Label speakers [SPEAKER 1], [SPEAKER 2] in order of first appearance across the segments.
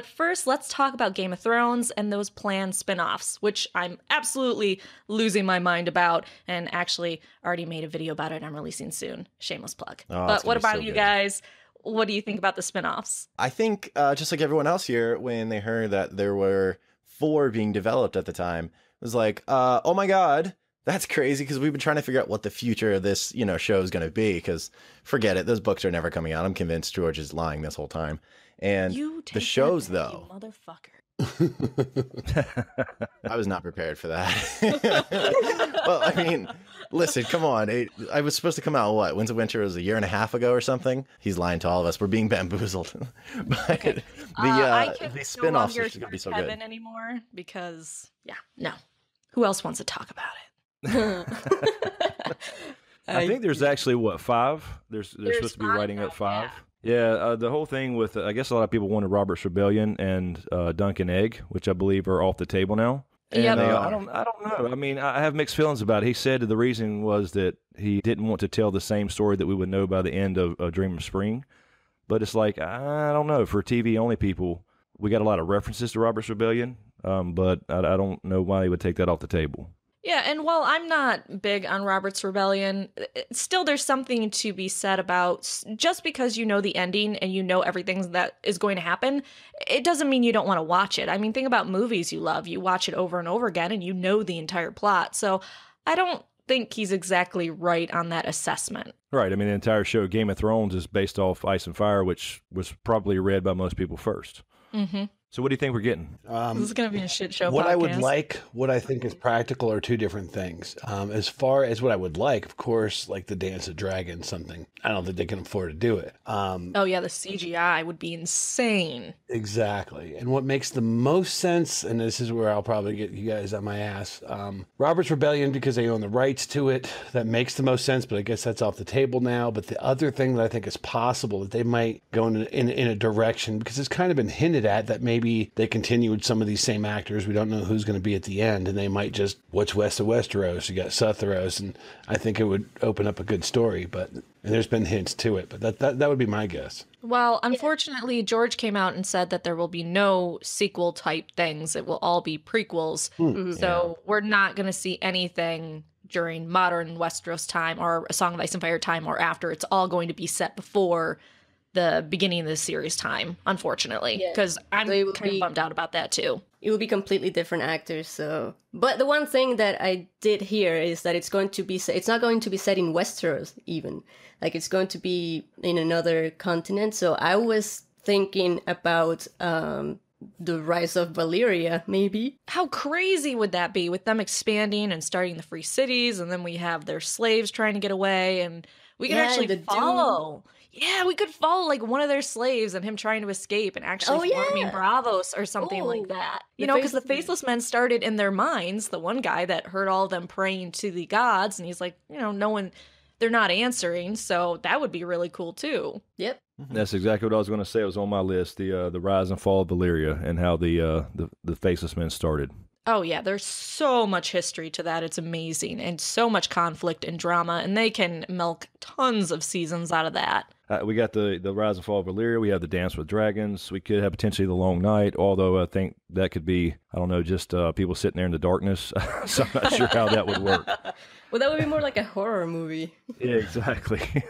[SPEAKER 1] But first, let's talk about Game of Thrones and those planned spin-offs, which I'm absolutely losing my mind about, and actually already made a video about it I'm releasing soon. Shameless plug. But what about you guys? What do you think about the spin-offs?
[SPEAKER 2] I think, just like everyone else here, when they heard that there were 4 being developed at the time, it was like, oh my god, that's crazy, because we've been trying to figure out what the future of this, show is going to be, because forget it, those books are never coming out. I'm convinced George is lying this whole time. And the shows, though...
[SPEAKER 1] You motherfucker.
[SPEAKER 2] I was not prepared for that. Well, I mean, listen, come on. I was supposed to come out, what, Winds of Winter was a year and a half ago or something? He's lying to all of us. We're being bamboozled. But
[SPEAKER 1] okay.
[SPEAKER 2] the spin-offs are going to be so
[SPEAKER 1] Kevin
[SPEAKER 2] good.
[SPEAKER 1] Anymore because, no. Who else wants to talk about it?
[SPEAKER 3] I think there's actually, 5? They're supposed to be writing up 5. Yeah, the whole thing with, I guess a lot of people wanted Robert's Rebellion and Dunk and Egg, which I believe are off the table now. And,
[SPEAKER 1] yeah,
[SPEAKER 3] I don't know. I mean, I have mixed feelings about it. He said the reason was that he didn't want to tell the same story that we would know by the end of Dream of Spring. But it's like, I don't know. For TV-only people, we got a lot of references to Robert's Rebellion, but I don't know why he would take that off the table.
[SPEAKER 1] Yeah, and while I'm not big on Robert's Rebellion, still there's something to be said about just because you know the ending and you know everything that is going to happen, it doesn't mean you don't want to watch it. I mean, think about movies you love. You watch it over and over again and you know the entire plot. So I don't think he's exactly right on that assessment.
[SPEAKER 3] Right. I mean, the entire show Game of Thrones is based off Ice and Fire, which was probably read by most people first.
[SPEAKER 1] Mm-hmm.
[SPEAKER 3] So what do you think we're getting?
[SPEAKER 1] This is going to be a shit show
[SPEAKER 4] What
[SPEAKER 1] podcast.
[SPEAKER 4] I would like, what I think is practical are 2 different things. As far as what I would like, of course, like the Dance of Dragons, something. I don't think they can afford to do it.
[SPEAKER 1] Oh, yeah, the CGI would be insane.
[SPEAKER 4] Exactly. And what makes the most sense, and this is where I'll probably get you guys on my ass, Robert's Rebellion, because they own the rights to it, that makes the most sense, but I guess that's off the table now. But the other thing that I think is possible, that they might go in a direction, because it's kind of been hinted at that maybe they continue with some of these same actors. We don't know who's going to be at the end, and they might just, what's west of Westeros? You got Sutheros, and I think it would open up a good story, and there's been hints to it, but that would be my guess.
[SPEAKER 1] Well, unfortunately, George came out and said that there will be no sequel type things. It will all be prequels. So we're not going to see anything during modern Westeros time or A Song of Ice and Fire time or after. It's all going to be set before the beginning of the series time, unfortunately, because I'm kind of bummed out about that too.
[SPEAKER 5] It will be completely different actors. So, but the one thing that I did hear is that it's not going to be set in Westeros even. Like it's going to be in another continent. So I was thinking about the rise of Valyria, maybe.
[SPEAKER 1] How crazy would that be with them expanding and starting the free cities, and then we have their slaves trying to get away, and we can actually follow. Yeah, we could follow like one of their slaves and him trying to escape and actually forming Bravos or something like that. You know, because the Faceless Men started in their minds. The one guy that heard all of them praying to the gods, and he's like, they're not answering. So that would be really cool too.
[SPEAKER 5] Yep.
[SPEAKER 3] That's exactly what I was going to say. It was on my list, the rise and fall of Valyria and how the Faceless Men started.
[SPEAKER 1] Oh, yeah, there's so much history to that. It's amazing, and so much conflict and drama, and they can milk tons of seasons out of that.
[SPEAKER 3] We got the Rise and Fall of Valyria. We have the Dance with Dragons. We could have potentially the Long Night, although I think that could be, I don't know, just people sitting there in the darkness. So I'm not sure how that would work.
[SPEAKER 5] Well, that would be more like a horror movie.
[SPEAKER 3] Yeah, exactly.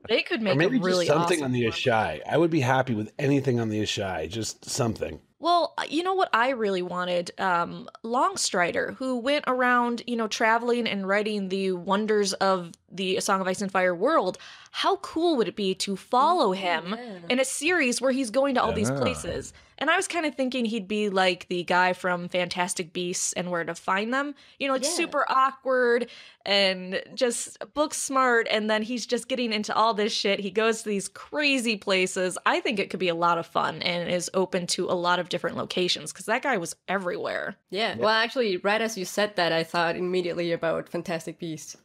[SPEAKER 1] They could make
[SPEAKER 4] maybe
[SPEAKER 1] a really
[SPEAKER 4] just something
[SPEAKER 1] awesome
[SPEAKER 4] on the Ashai. I would be happy with anything on the Ashai, just something.
[SPEAKER 1] Well, you know what I really wanted? Longstrider, who went around, traveling and writing the wonders of the A Song of Ice and Fire world. How cool would it be to follow him in a series where he's going to all these places? And I was kind of thinking he'd be like the guy from Fantastic Beasts and Where to Find Them. Super awkward and just book smart. And then he's just getting into all this shit. He goes to these crazy places. I think it could be a lot of fun and is open to a lot of different locations because that guy was everywhere.
[SPEAKER 5] Yeah. Well, actually, right as you said that, I thought immediately about Fantastic Beasts.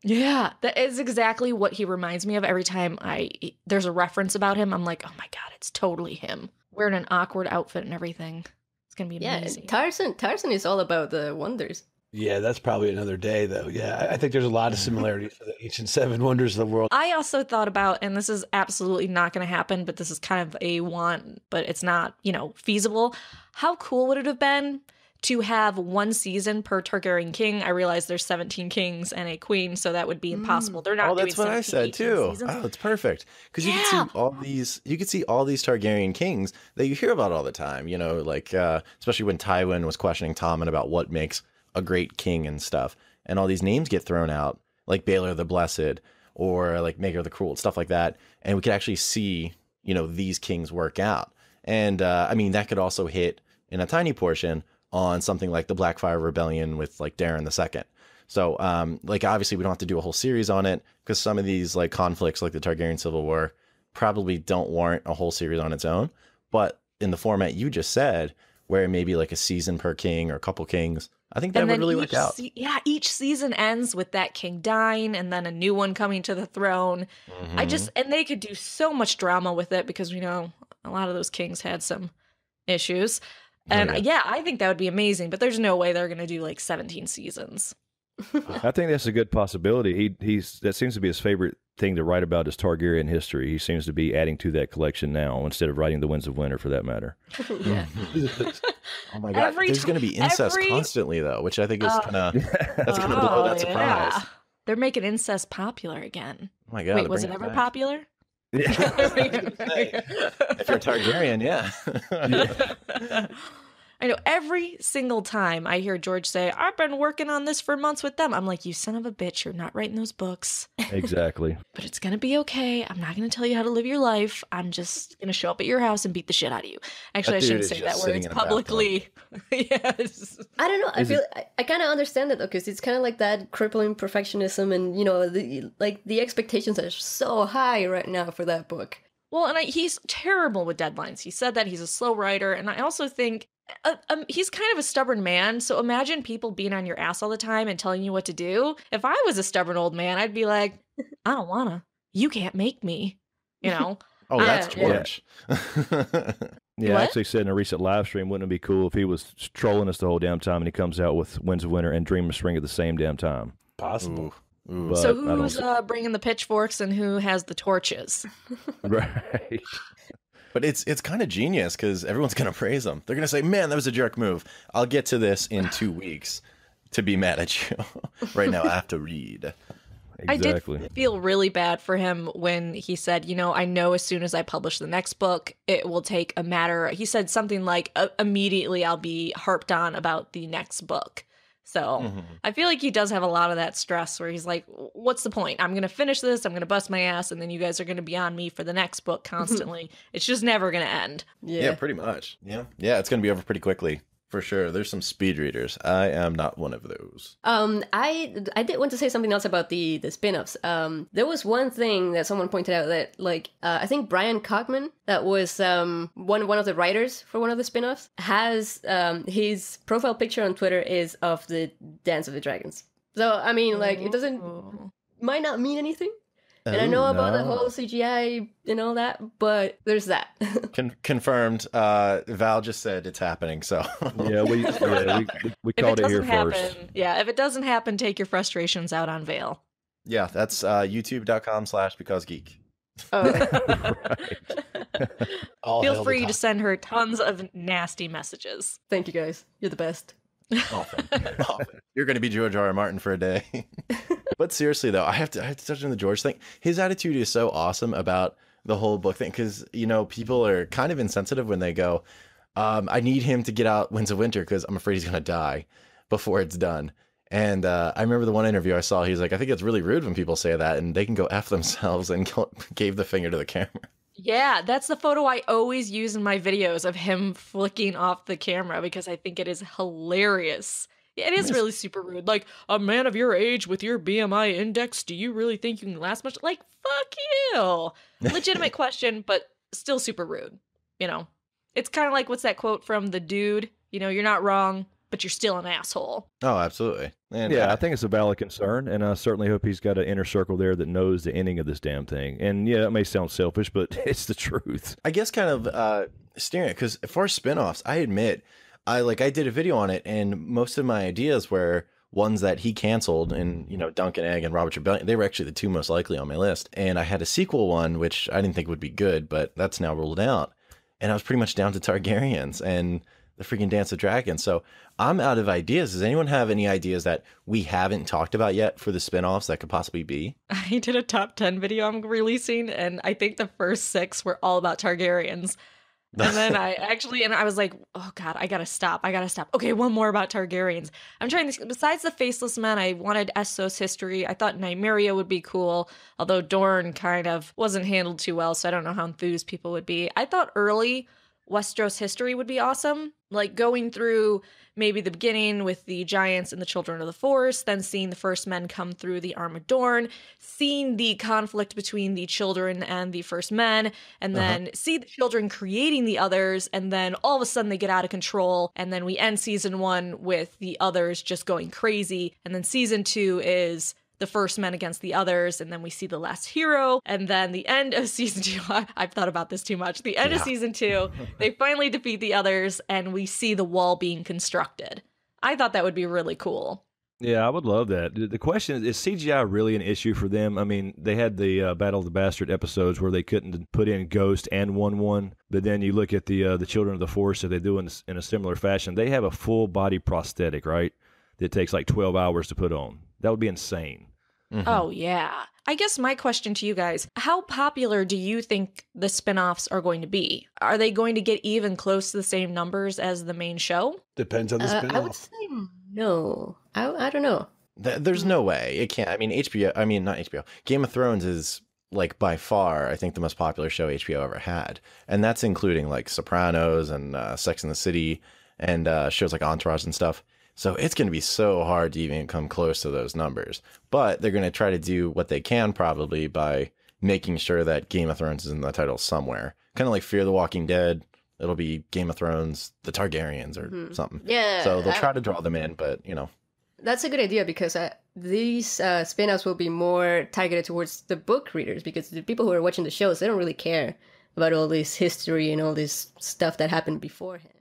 [SPEAKER 1] Yeah, that is exactly what he reminds me of. Every time there's a reference about him, I'm like, oh my God, it's totally him. Wearing an awkward outfit and everything. It's going to be amazing.
[SPEAKER 5] Yeah, Tarzan is all about the wonders.
[SPEAKER 4] Yeah, that's probably another day, though. Yeah, I think there's a lot of similarities to the ancient seven wonders of the world.
[SPEAKER 1] I also thought about, and this is absolutely not going to happen, but this is kind of a want, but it's not, feasible. How cool would it have been to have one season per Targaryen king? I realize there's 17 kings and a queen, so that would be impossible. They're not.
[SPEAKER 2] Oh, that's what I said too.
[SPEAKER 1] Seasons.
[SPEAKER 2] Oh, it's perfect because you can see all these. You could see all these Targaryen kings that you hear about all the time. Especially when Tywin was questioning Tommen about what makes a great king and stuff, and all these names get thrown out, like Baelor the Blessed or like Maegor the Cruel, stuff like that, and we could actually see these kings work out. And I mean, that could also hit in a tiny portion on something like the Blackfire Rebellion with like Darren II. So obviously we don't have to do a whole series on it because some of these like conflicts like the Targaryen Civil War probably don't warrant a whole series on its own. But in the format you just said, where maybe like a season per king or a couple kings, I think that would really work out.
[SPEAKER 1] Each season ends with that king dying and then a new one coming to the throne. And they could do so much drama with it because we know a lot of those kings had some issues. And I think that would be amazing, but there's no way they're going to do like 17 seasons.
[SPEAKER 3] I think that's a good possibility. That seems to be his favorite thing to write about is Targaryen history. He seems to be adding to that collection now instead of writing The Winds of Winter for that matter.
[SPEAKER 5] Yeah.
[SPEAKER 2] Oh my God. There's going to be incest constantly though, which I think is that's going to blow that surprise.
[SPEAKER 1] Yeah. They're making incest popular again.
[SPEAKER 2] Oh my God.
[SPEAKER 1] Wait, was it ever popular?
[SPEAKER 2] Yeah. If you're a Targaryen, yeah.
[SPEAKER 1] I know every single time I hear George say, I've been working on this for months with them. I'm like, you son of a bitch, you're not writing those books.
[SPEAKER 3] Exactly.
[SPEAKER 1] But it's going to be okay. I'm not going to tell you how to live your life. I'm just going to show up at your house and beat the shit out of you. Actually, I shouldn't say that where it's publicly. Yes.
[SPEAKER 5] I don't know. I kind of understand it though, because it's kind of like that crippling perfectionism and, the expectations are so high right now for that book.
[SPEAKER 1] Well, and he's terrible with deadlines. He said that he's a slow writer. And I also think he's kind of a stubborn man. So imagine people being on your ass all the time and telling you what to do. If I was a stubborn old man, I'd be like, I don't wanna. You can't make me.
[SPEAKER 2] Oh, that's George.
[SPEAKER 3] Yeah, I actually said in a recent live stream, wouldn't it be cool if he was trolling us the whole damn time and he comes out with Winds of Winter and Dream of Spring at the same damn time?
[SPEAKER 4] Possible.
[SPEAKER 2] Ooh.
[SPEAKER 1] So who's bringing the pitchforks and who has the torches?
[SPEAKER 3] Right.
[SPEAKER 2] But it's kind of genius because everyone's going to praise him. They're going to say, man, that was a jerk move. I'll get to this in 2 weeks to be mad at you. Right now, I have to read.
[SPEAKER 3] Exactly.
[SPEAKER 1] I did feel really bad for him when he said, I know as soon as I publish the next book, it will take a matter. He said something like, immediately I'll be harped on about the next book. So I feel like he does have a lot of that stress where he's like, what's the point? I'm going to finish this. I'm going to bust my ass. And then you guys are going to be on me for the next book constantly. It's just never going to end.
[SPEAKER 2] Yeah, pretty much. Yeah, it's going to be over pretty quickly. For sure. There's some speed readers. I am not one of those.
[SPEAKER 5] I did want to say something else about the spin-offs. There was one thing that someone pointed out that, I think Brian Cogman, that was one of the writers for one of the spin-offs, has his profile picture on Twitter is of the Dance of the Dragons. So, I mean, it might not mean anything. And I know about the whole CGI and all that, but there's that.
[SPEAKER 2] Confirmed. Val just said it's happening, so.
[SPEAKER 3] Yeah, we called it here first.
[SPEAKER 1] Yeah, if it doesn't happen, take your frustrations out on Vale.
[SPEAKER 2] Yeah, that's youtube.com/Because Geek.
[SPEAKER 5] Oh.
[SPEAKER 1] Feel free to send her tons of nasty messages.
[SPEAKER 5] Thank you, guys. You're the best.
[SPEAKER 2] Often. You're going to be George R.R. Martin for a day. But seriously, though, I have to touch on the George thing. His attitude is so awesome about the whole book thing because, people are kind of insensitive when they go, I need him to get out Winds of Winter because I'm afraid he's going to die before it's done. And I remember the one interview I saw, he's like, I think it's really rude when people say that and they can go F themselves, and gave the finger to the camera.
[SPEAKER 1] Yeah, that's the photo I always use in my videos of him flicking off the camera because I think it is hilarious. It is really super rude. Like, a man of your age with your BMI index, do you really think you can last much? Like, fuck you. Legitimate question, but still super rude. It's kind of like, what's that quote from The Dude? You're not wrong, but you're still an asshole.
[SPEAKER 2] Oh, absolutely. And
[SPEAKER 3] I think it's a valid concern, and I certainly hope he's got an inner circle there that knows the ending of this damn thing. And yeah, it may sound selfish, but it's the truth.
[SPEAKER 2] I guess kind of steering it, because for spinoffs, I admit, I did a video on it, and most of my ideas were, ones that he canceled, and Duncan Egg and Robert's Rebellion, they were actually the two most likely on my list. And I had a sequel one which I didn't think would be good, but that's now ruled out. And I was pretty much down to Targaryens and the freaking Dance of Dragons. So I'm out of ideas. Does anyone have any ideas that we haven't talked about yet for the spinoffs that could possibly be?
[SPEAKER 1] I did a top 10 video I'm releasing, and I think the first 6 were all about Targaryens. And then I was like, oh God, I gotta stop. Okay, one more about Targaryens. I'm trying this. Besides the Faceless Men, I wanted Essos history. I thought Nymeria would be cool, although Dorne kind of wasn't handled too well, so I don't know how enthused people would be. I thought early Westeros history would be awesome, like going through maybe the beginning with the giants and the children of the forest, then seeing the first men come through the Arm of Dorne, seeing the conflict between the children and the first men, and then see the children creating the others, and then all of a sudden they get out of control, and then we end season 1 with the others just going crazy, and then season 2 is the first men against the others, and then we see the last hero, and then the end of season 2, I've thought about this too much, the end of season 2, they finally defeat the others, and we see the wall being constructed. I thought that would be really cool.
[SPEAKER 3] Yeah, I would love that. The question is CGI really an issue for them? I mean, they had the Battle of the Bastard episodes where they couldn't put in Ghost and 1-1, but then you look at the Children of the Forest that they do in a similar fashion. They have a full body prosthetic, right? That takes like 12 hours to put on. That would be insane.
[SPEAKER 2] Mm-hmm.
[SPEAKER 1] Oh, yeah. I guess my question to you guys, how popular do you think the spinoffs are going to be? Are they going to get even close to the same numbers as the main show?
[SPEAKER 4] Depends on the spinoff.
[SPEAKER 5] I would say no. I don't know.
[SPEAKER 2] There's no way. It can't. I mean, not HBO. Game of Thrones is like by far, I think, the most popular show HBO ever had. And that's including like Sopranos and Sex and the City and shows like Entourage and stuff. So it's going to be so hard to even come close to those numbers. But they're going to try to do what they can probably by making sure that Game of Thrones is in the title somewhere. Kind of like Fear the Walking Dead. It'll be Game of Thrones, the Targaryens or something.
[SPEAKER 5] Yeah.
[SPEAKER 2] So they'll try to draw them in, but
[SPEAKER 5] That's a good idea because these spin-offs will be more targeted towards the book readers because the people who are watching the shows, they don't really care about all this history and all this stuff that happened beforehand.